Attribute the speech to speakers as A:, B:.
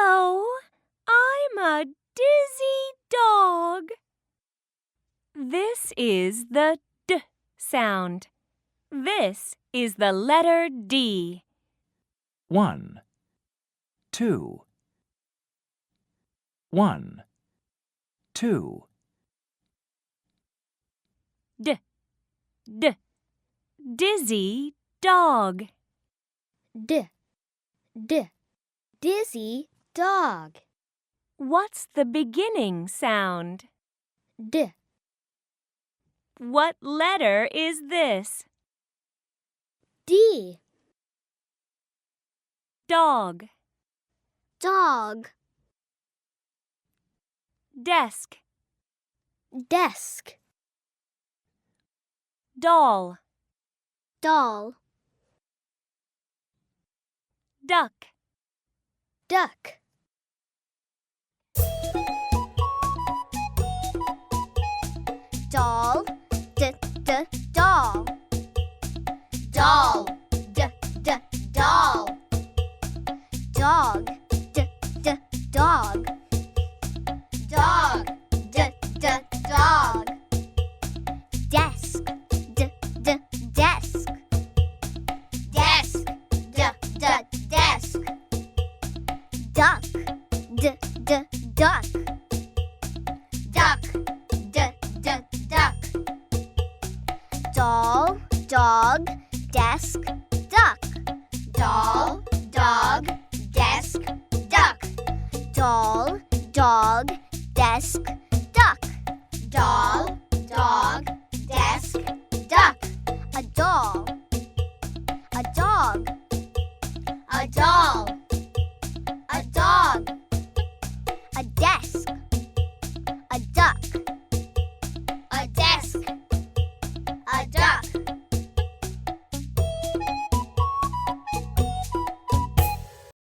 A: Hello, I'm a dizzy dog. This is the D sound. This is the letter D.
B: 1, 2. 1, 2.
A: D, D, dizzy dog.
C: D, D, dizzy dog.
A: What's the beginning sound?
C: D,
A: What letter is this?
C: D,
A: Dog,
C: dog.
A: desk,
C: Desk,
A: doll,
C: doll.
A: duck.
C: Duck. Doll, d, d, doll. Doll, d, d, doll. Dog, d, d, dog. Dog, d, d, dog. Desk, d, d, desk. Desk, d, d, desk. Duck, d, d, duck. Duck, d, d, duck. Doll, dog, desk, duck. Doll, dog, desk, duck. Doll, dog, desk, duck. Doll, dog, desk, duck. A doll. A dog. A doll. A dog. A desk. A duck.